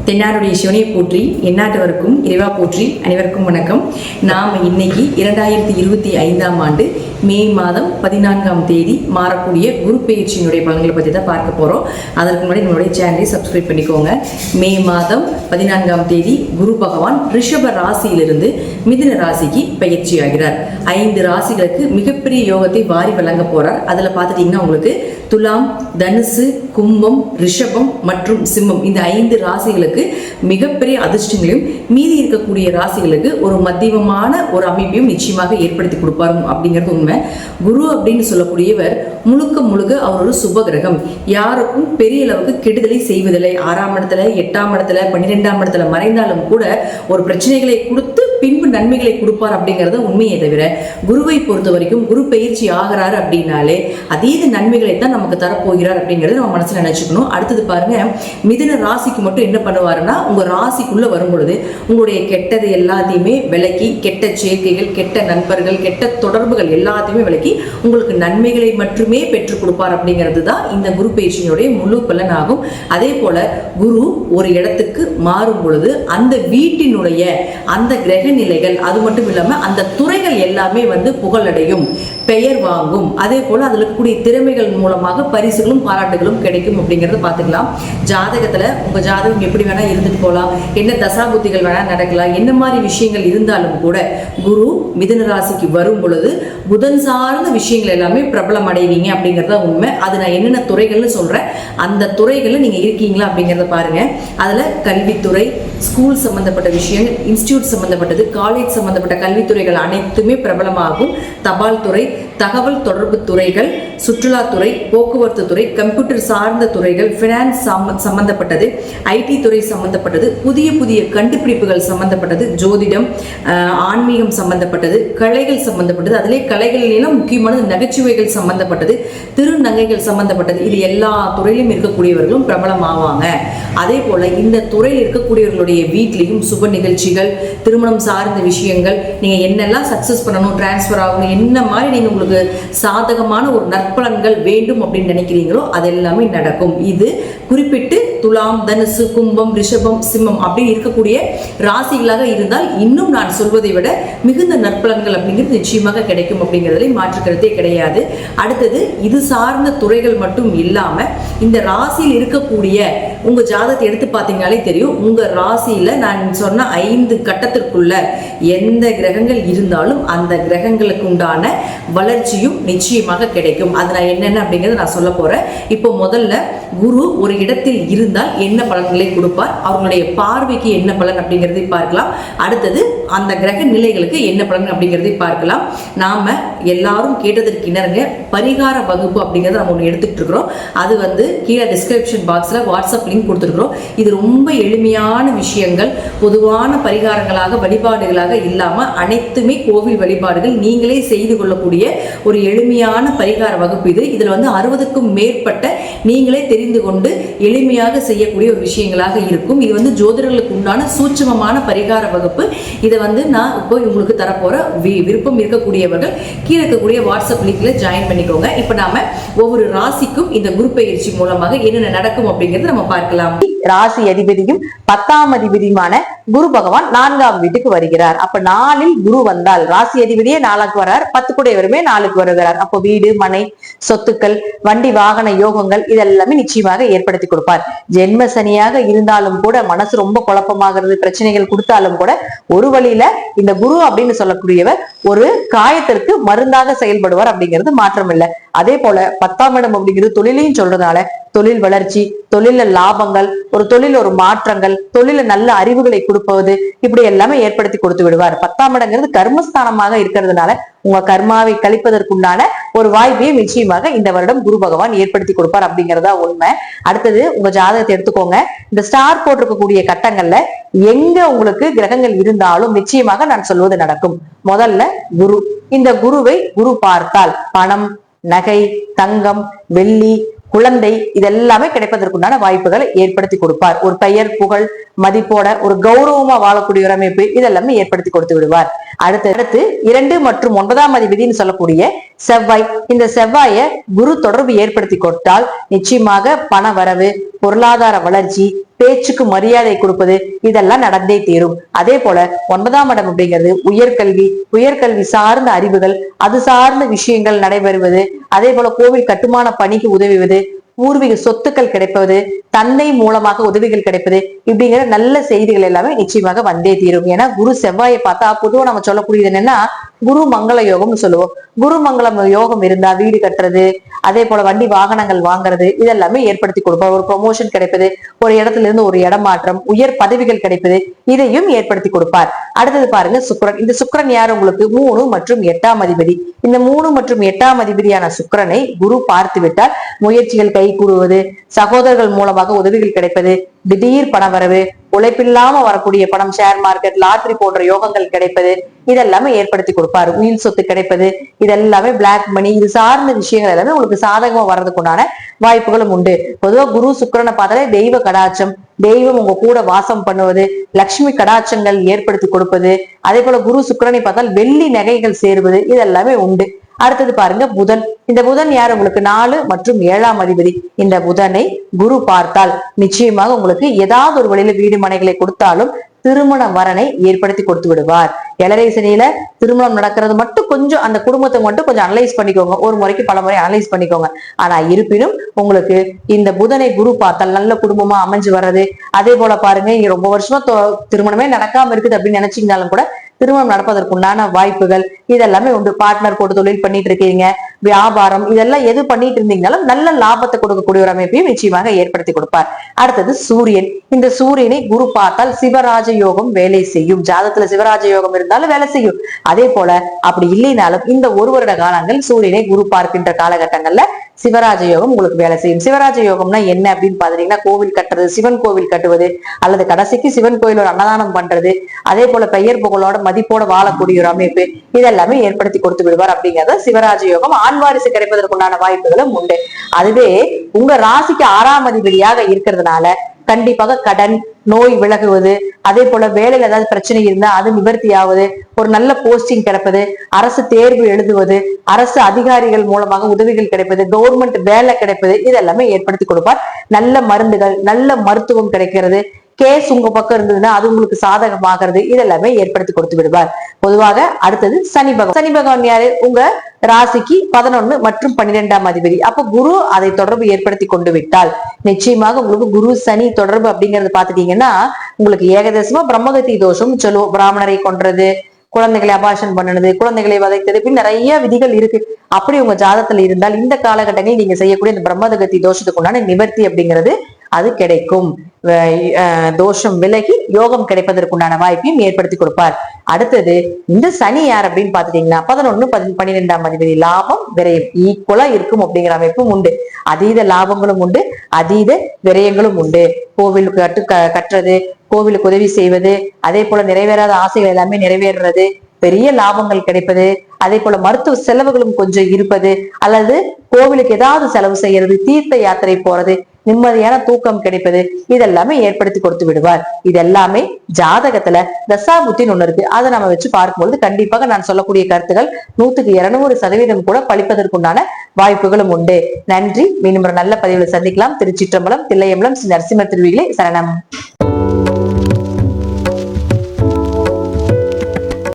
தென்னாருடைய சிவனை போற்றி எந்நாட்டவருக்கும் இறைவா போற்றி அனைவருக்கும் வணக்கம். நாம் இன்னைக்கு 2025ஆம் ஆண்டு மே மாதம் 14ஆம் தேதி மாறக்கூடிய குரு பெயர்ச்சியினுடைய பலன்களை பற்றி தான் பார்க்க போகிறோம். அதற்கு முன்னாடி நம்மளுடைய சேனலை சப்ஸ்கிரைப் பண்ணிக்கோங்க. மே மாதம் 14ஆம் தேதி குரு பகவான் ரிஷப ராசியிலிருந்து மிதுன ராசிக்கு பயிற்சி ஆகிறார். 5 ராசிகளுக்கு மிகப்பெரிய யோகத்தை வாரி வழங்க போறார். அதில் பார்த்துட்டீங்கன்னா உங்களுக்கு துலாம், தனுசு, கும்பம், ரிஷபம் மற்றும் சிம்மம் இந்த 5 ராசிகளுக்கு மிகப்பெரிய அதிர்ஷ்டங்களையும் மீதி இருக்கக்கூடிய ராசிகளுக்கு ஒரு மத்தியமமான ஒரு அமைப்பையும் நிச்சயமாக ஏற்படுத்தி கொடுப்பாரு அப்படிங்கிறது உண்மை. குரு அப்படின்னு சொல்லக்கூடியவர் முழுக்க முழுக்க அவர் ஒரு சுப கிரகம். யாருக்கும் பெரிய அளவுக்கு கெடுதலை செய்வதில்லை. 6ஆம் இடத்துல, 8ஆம் இடத்துல, 12ஆம் இடத்துல மறைந்தாலும் கூட ஒரு பிரச்சனைகளை கொடுத்து பின்பு நன்மைகளை கொடுப்பார் அப்படிங்கறது உண்மையை தவிர, குருவை பொறுத்த வரைக்கும் குரு பயிற்சி ஆகிறாரு அப்படின்னாலே அதீத நன்மைகளை தான் நமக்கு தரப்போகிறார் அப்படிங்கறது நம்ம மனசுல நினைச்சுக்கணும். அடுத்தது பாருங்க, மிதுன ராசிக்கு மட்டும் என்ன பண்ணுவாருன்னா, உங்க ராசிக்குள்ள வரும் பொழுது உங்களுடைய கெட்டது எல்லாத்தையுமே விலக்கி, கெட்ட சேர்க்கைகள், கெட்ட நண்பர்கள், கெட்ட தொடர்புகள் எல்லாத்தையுமே விலக்கி உங்களுக்கு நன்மைகளை மட்டுமே பெற்றுக் கொடுப்பார் அப்படிங்கிறது தான் இந்த குரு பயிற்சியினுடைய முழு பலன் ஆகும். அதே போல குரு ஒரு இடத்துக்கு மாறும் பொழுது அந்த வீட்டினுடைய அந்த கிரக நிலைகள், அது மட்டும் இல்லாம அந்த துறைகள் எல்லாமே புகழடையும், பெயர் வாங்கும். அதே போல அதுல இருக்கக்கூடிய திறமைகள் மூலமாக பரிசுகளும் பாராட்டுகளும் கிடைக்கும் அப்படிங்கறத பாத்துக்கலாம். ஜாதகத்துல உங்க ஜாதகம் எப்படி வேணா இருந்துட்டு போகலாம், என்ன தசாபுத்திகள் வேணா நடக்கலாம், என்ன மாதிரி விஷயங்கள் இருந்தாலும் கூட குரு மிதுன ராசிக்கு வரும் பொழுது புதன் சார்ந்த விஷயங்கள் எல்லாமே பிரபலம் அடைவீங்க அப்படிங்கறத உண்மை. அது நான் என்னென்ன துறைகள்னு சொல்றேன், அந்த துறைகள்ல நீங்க இருக்கீங்களா அப்படிங்கறத பாருங்க. அதுல கல்வித்துறை, ஸ்கூல் சம்பந்தப்பட்ட விஷயங்கள், இன்ஸ்டிடியூட் சம்பந்தப்பட்டது, காலேஜ் சம்பந்தப்பட்ட கல்வித்துறைகள் அனைத்துமே பிரபலமாகும். தபால் துறை, தகவல் தொடர்பு துறைகள், சுற்றுலாத்துறை, போக்குவரத்து துறை, கம்ப்யூட்டர் சார்ந்த துறைகள், பினான்ஸ் சம்பந்தப்பட்டது, ஐடி துறை சம்பந்தப்பட்டது, புதிய புதிய கண்டுபிடிப்புகள் சம்பந்தப்பட்டது, ஜோதிடம், ஆன்மீகம் சம்பந்தப்பட்டது, கலைகள் சம்பந்தப்பட்டது, அதிலே கலைகளிலும் முக்கியமானது நகைச்சுவைகள் சம்பந்தப்பட்டது, திருநங்கைகள் சம்பந்தப்பட்டது, இது எல்லா துறையிலும் இருக்கக்கூடியவர்களும் பிரபலம் ஆவாங்க. அதே போல இந்த துறையில் இருக்கக்கூடியவர்களுடைய வீட்லையும் சுப நிகழ்ச்சிகள், திருமணம் சார்ந்த விஷயங்கள், நீங்க என்னெல்லாம் சக்சஸ் பண்ணணும், டிரான்ஸ்பர் ஆகணும், என்ன மாதிரி நீங்க உங்களுக்கு சாதகமான ஒரு நற்பலன்கள் வேண்டும் அப்படின்னு நினைக்கிறீங்களோ அதெல்லாமே நடக்கும். இது குறிப்பிட்டு துலாம், தனுசு, கும்பம், ரிஷபம், சிம்மம் அப்படின்னு இருக்கக்கூடிய ராசிகளாக இருந்தால் இன்னும் நான் சொல்வதை விட மிகுந்த நற்பலன்கள் அப்படிங்கிறது நிச்சயமாக கிடைக்கும் அப்படிங்கிறதுல மாற்றுக்கிறதே கிடையாது. அடுத்தது இது சார்ந்த துறைகள் மட்டும் இல்லாம இந்த ராசியில் இருக்கக்கூடிய உங்க ஜாதகத்தை எடுத்து பார்த்தீங்கன்னாலே தெரியும். உங்க ராசியில நான் சொன்ன 5 கட்டத்திற்குள்ள எந்த கிரகங்கள் இருந்தாலும் அந்த கிரகங்களுக்கு உண்டான வளர்ச்சியும் நிச்சயமாக கிடைக்கும். அது நான் என்னென்ன அப்படிங்கறத நான் சொல்ல போறேன். இப்போ முதல்ல குரு ஒரு இடத்தில் இருந்தால் என்ன பலன்களை கொடுப்பார், அவர்களுடைய பார்வைக்கு என்ன பலன் அப்படிங்கிறதை பார்க்கலாம். அடுத்தது அந்த கிரக நிலைகளுக்கு என்ன பலன் அப்படிங்கிறதை பார்க்கலாம். நாம எல்லாரும் கேட்டதற்கு இணங்க பரிகார வகுப்பு அப்படிங்கறத நம்ம ஒன்று எடுத்துட்டு இருக்கிறோம். அது கீழே டிஸ்கிரிப்ஷன் பாக்ஸ்ல வாட்ஸ்அப் லிங்க் கொடுத்துருக்கிறோம். இது ரொம்ப எளிமையான விஷயங்கள், பொதுவான பரிகாரங்களாக வழிபாடுகளாக இல்லாம அனைத்துமே கோவில் வழிபாடுகள், நீங்களே செய்து கொள்ளக்கூடிய ஒரு எளிமையான பரிகார வகுப்பு இது. இதுல 60க்கும் மேற்பட்ட நீங்களே தெரிந்து கொண்டு எளிமையாக செய்யக்கூடிய ஒரு விஷயங்களாக இருக்கும். இது ஜோதிடர்களுக்கு உண்டான சூட்சமமான பரிகார வகுப்பு. இதை நான் இப்போ உங்களுக்கு தரப்போற விருப்பம் இருக்கக்கூடியவர்கள் கீழே இருக்கக்கூடிய வாட்ஸ்அப் லிங்க்ல ஜாயின் பண்ணிக்கோங்க. இப்ப நாம ஒவ்வொரு ராசிக்கும் இந்த குரு பயிற்சி மூலமாக என்னென்ன நடக்கும் அப்படிங்கறத நம்ம பார்க்கலாம். ராசி அதிபதியும் 10ஆம் அதிபதியுமான குரு பகவான் 4ஆம் வீட்டுக்கு வருகிறார். அப்ப 4இல் குரு வந்தால் ராசி அதிபதியே 4க்கு வர்றார், 10 கூடையவருமே 4க்கு வருகிறார். அப்போ வீடு, மனை, சொத்துக்கள், வண்டி, வாகன யோகங்கள் இதெல்லாமே நிச்சயமாக ஏற்படுத்தி கொடுப்பார். ஜென்ம சனியாக இருந்தாலும் கூட மனசு ரொம்ப குழப்பமாகிறது, பிரச்சனைகள் கொடுத்தாலும் கூட ஒரு வழியில இந்த குரு அப்படின்னு சொல்லக்கூடியவர் ஒரு காயத்திற்கு மருந்தாக செயல்படுவார் அப்படிங்கிறது மாற்றம் இல்லை. அதே போல 10ஆம் இடம் அப்படிங்கிறது தொழிலையும் சொல்றதுனால தொழில் வளர்ச்சி, தொழில லாபங்கள், ஒரு தொழில் ஒரு மாற்றங்கள், தொழில நல்ல அறிவுகளை கொடுப்பது, இப்படி எல்லாமே ஏற்படுத்தி கொடுத்து விடுவார். 10ஆம் இடங்கிறது கர்மஸ்தானமாக இருக்கிறதுனால உங்க கர்மாவை கழிப்பதற்குண்டான ஒரு வாய்ப்பையும் நிச்சயமாக இந்த வருடம் குரு பகவான் ஏற்படுத்தி கொடுப்பார் அப்படிங்கறதா உண்மை. அடுத்தது உங்க ஜாதகத்தை எடுத்துக்கோங்க. இந்த ஸ்டார் போட்டிருக்கக்கூடிய கட்டங்கள்ல எங்க உங்களுக்கு கிரகங்கள் இருந்தாலும் நிச்சயமாக நான் சொல்வது நடக்கும். முதல்ல குரு. இந்த குருவை குரு பார்த்தால் பணம், நகை, தங்கம், வெள்ளி, குழந்தை இதெல்லாமே கிடைப்பதற்குண்டான வாய்ப்புகளை ஏற்படுத்தி கொடுப்பார். ஒரு பெயர், புகழ், மதிப்போட ஒரு கௌரவமா வாழக்கூடிய ஒரு அமைப்பு இதெல்லாமே ஏற்படுத்தி கொடுத்து விடுவார். அடுத்து 2 மற்றும் 9ஆம் அதிபதினு சொல்லக்கூடிய செவ்வாய். இந்த செவ்வாயை குரு தொடர்பு ஏற்படுத்தி கொடுத்தால் நிச்சயமாக பண வரவு, பொருளாதார வளர்ச்சி, பேச்சுக்கு மரியாதை கொடுப்பது இதெல்லாம் நடந்தே தீரும். அதே போல 9ஆம் இடம் அப்படிங்கிறது உயர்கல்வி, உயர்கல்வி சார்ந்த அறிவுகள், அது சார்ந்த விஷயங்கள் நடைபெறுவது, அதே போல கோவில் கட்டுமான பணிக்கு உதவுவது, பூர்வீக சொத்துக்கள் கிடைப்பது, தந்தை மூலமாக உதவிகள் கிடைப்பது, இப்படிங்கிற நல்ல செய்திகள் எல்லாமே நிச்சயமாக வந்தே தீரும். ஏன்னா குரு செவ்வாயை பார்த்தா பொதுவா நம்ம சொல்லக்கூடியது என்னன்னா குரு மங்கள யோகம்னு சொல்லுவோம். குரு மங்களம் யோகம் இருந்தா வீடு கட்டுறது, அதே போல வண்டி வாகனங்கள் வாங்குறது இதெல்லாமே ஏற்படுத்தி கொடுப்பார். ஒரு ப்ரொமோஷன் கிடைப்பது, ஒரு இடத்துல இருந்து ஒரு இடமாற்றம், உயர் பதவிகள் கிடைப்பது, இதையும் ஏற்படுத்தி கொடுப்பார். அடுத்தது பாருங்க சுக்கிரன். இந்த சுக்கிரன் யார் உங்களுக்கு 3 மற்றும் 8ஆம் அதிபதி. இந்த 3 மற்றும் 8ஆம் அதிபதியான சுக்கிரனை குரு பார்த்து விட்டால் முயற்சிகள் கை கூடுவது, சகோதரர்கள் மூலமாக உதவிகள் கிடைப்பது, திடீர் பண வரவு, உழைப்பில்லாம வரக்கூடிய பணம், ஷேர் மார்க்கெட், லாட்டரி போன்ற யோகங்கள் கிடைப்பது இதெல்லாமே ஏற்படுத்தி கொடுப்பாரு. உயில் சொத்து கிடைப்பது, இதெல்லாமே பிளாக் மணி, இது சார்ந்த விஷயங்கள் எல்லாமே உங்களுக்கு சாதகமா வர்றதுக்குண்டான வாய்ப்புகளும் உண்டு. பொதுவா குரு சுக்கிரனை பார்த்தாலே தெய்வ கடாட்சம், தெய்வம் உங்க கூட வாசம் பண்ணுவது, லட்சுமி கடாட்சங்கள் ஏற்படுத்தி கொடுப்பது, அதே போல குரு சுக்கிரனை பார்த்தால் வெள்ளி நகைகள் சேருவது இதெல்லாமே உண்டு. அடுத்தது பாருங்க புதன். இந்த புதன் யார் உங்களுக்கு 4 மற்றும் 7ஆம் அதிபதி. இந்த புதனை குரு பார்த்தால் நிச்சயமாக உங்களுக்கு ஏதாவது ஒரு வழியில வீடு மனைகளை கொடுத்தாலும் திருமண வரனை ஏற்படுத்தி கொடுத்து விடுவார். ஏழரை சனியில திருமணம் நடக்கிறது மட்டும் கொஞ்சம் அந்த குடும்பத்தை மட்டும் கொஞ்சம் அனலைஸ் பண்ணிக்கோங்க, ஒரு முறைக்கு பல முறை அனலைஸ் பண்ணிக்கோங்க. ஆனா இருப்பினும் உங்களுக்கு இந்த புதனை குரு பார்த்தால் நல்ல குடும்பமா அமைஞ்சு வர்றது, அதே போல பாருங்க இங்க ரொம்ப வருஷமா திருமணமே நடக்காம இருக்குது அப்படின்னு நினைச்சீங்கனாலும் கூட திருமணம் நடப்பதற்குண்டான வாய்ப்புகள் இதெல்லாமே உண்டு. பார்ட்னர் போட்டு தொழில் பண்ணிட்டு இருக்கீங்க, வியாபாரம், இதெல்லாம் எது பண்ணிட்டு இருந்தீங்கனாலும் நல்ல லாபத்தை கொடுக்கக்கூடிய ஒரு அமைப்பையும் நிச்சயமாக ஏற்படுத்தி கொடுப்பார். அடுத்தது சூரியன். இந்த சூரியனை குரு பார்த்தால் சிவராஜ யோகம் வேலை செய்யும். ஜாதகத்துல சிவராஜ யோகம் இருந்தாலும் வேலை செய்யும். அதே போல அப்படி இல்லைனாலும் இந்த 1 வருட காலங்கள் சூரியனை குரு பார்க்கின்ற காலகட்டங்கள்ல சிவராஜ யோகம் உங்களுக்கு வேலை செய்யும். சிவராஜ யோகம்னா என்ன அப்படின்னு பாத்தீங்கன்னா கோவில் கட்டுறது, சிவன் கோவில் கட்டுவது, அல்லது கடைசிக்கு சிவன் கோயில் ஒரு அன்னதானம் பண்றது, அதே போல பெயர் புகழோட மதிப்போட வாழக்கூடிய ஒரு அமைப்பு இதெல்லாமே ஏற்படுத்தி கொடுத்து விடுவார். அப்படிங்கறத சிவராஜ யோகம். ஆண் வாரிசு கிடைப்பதற்குண்டான வாய்ப்புகளும் உண்டு. அதுவே உங்க ராசிக்கு 6ஆம் அதிபதியாக இருக்கிறதுனால கண்டிப்பாக கடன், நோய் விலகுவது, அதே போல வேலையில ஏதாவது பிரச்சனை இருந்தா அது நிவர்த்தி ஆகுது, ஒரு நல்ல போஸ்டிங் கிடைப்பது, அரசு தேர்வு எழுதுவது, அரசு அதிகாரிகள் மூலமாக உதவிகள் கிடைப்பது, கவர்மெண்ட் வேலை கிடைப்பது இதெல்லாமே ஏற்படுத்தி கொடுப்பார். நல்ல மருந்துகள், நல்ல மருத்துவம் கிடைக்கிறது, கேஸ் உங்க பக்கம் இருந்ததுன்னா அது உங்களுக்கு சாதகமாகிறது இதெல்லாமே ஏற்படுத்தி கொடுத்து விடுவார். பொதுவாக அடுத்தது சனி பகவான். சனி பகவான் யாரு உங்க ராசிக்கு 11 மற்றும் 12ஆம் அதிபதி. அப்ப குரு அதை தொடர்பு ஏற்படுத்தி கொண்டு விட்டால் நிச்சயமாக உங்களுக்கு குரு சனி தொடர்பு அப்படிங்கறது பாத்துட்டீங்கன்னா உங்களுக்கு ஏகதேசமா பிரம்மகத்தி தோஷம் சொல்லுவோம். பிராமணரை கொன்றது, குழந்தைகளை அபாஷன் பண்ணுறது, குழந்தைகளை வதைத்தது, இப்படி நிறைய விதிகள் இருக்கு. அப்படி உங்க ஜாதகத்துல இருந்தால் இந்த காலகட்டங்களில் நீங்க செய்யக்கூடிய இந்த பிரம்மதகத்தி தோஷத்துக்கு உண்டான நிவர்த்தி அப்படிங்கிறது அது கிடைக்கும். தோஷம் விலகி யோகம் கிடைப்பதற்குண்டான வாய்ப்பையும் ஏற்படுத்தி கொடுப்பார். அடுத்தது இந்த சனி யார் அப்படின்னு பாத்துட்டீங்கன்னா 11, 12ஆம் அதிபதி. லாபம் விரயம் ஈக்குவலா இருக்கும் அப்படிங்கிற அமைப்பும் உண்டு. அதீத லாபங்களும் உண்டு, அதீத விரயங்களும் உண்டு. கோவில் கட்டுறது, கோவிலுக்கு உதவி செய்வது, அதே போல நிறைவேறாத ஆசைகள் எல்லாமே நிறைவேறது, பெரிய லாபங்கள் கிடைப்பது, அதே போல மருத்துவ செலவுகளும் கொஞ்சம் இருப்பது, அல்லது கோவிலுக்கு ஏதாவது செலவு செய்யறது, தீர்த்த யாத்திரை போறது, நிம்மதியான தூக்கம் கிடைப்பது இதெல்லாமே ஏற்படுத்தி கொடுத்து விடுவார். இது எல்லாமே ஜாதகத்துல தசாபுத்தின்னு ஒண்ணு இருக்கு. அதை நம்ம வச்சு பார்க்கும்போது கண்டிப்பாக நான் சொல்லக்கூடிய கருத்துக்கள் 100க்கு 200% கூட பலிப்பதற்குண்டான வாய்ப்புகளும் உண்டு. நன்றி. மீண்டும் ஒரு நல்ல பதிவுல சந்திக்கலாம். திருச்சிற்றம்பலம், தில்லையம்பலம், ஸ்ரீ நரசிம்ம திருவிகளே சரணம்.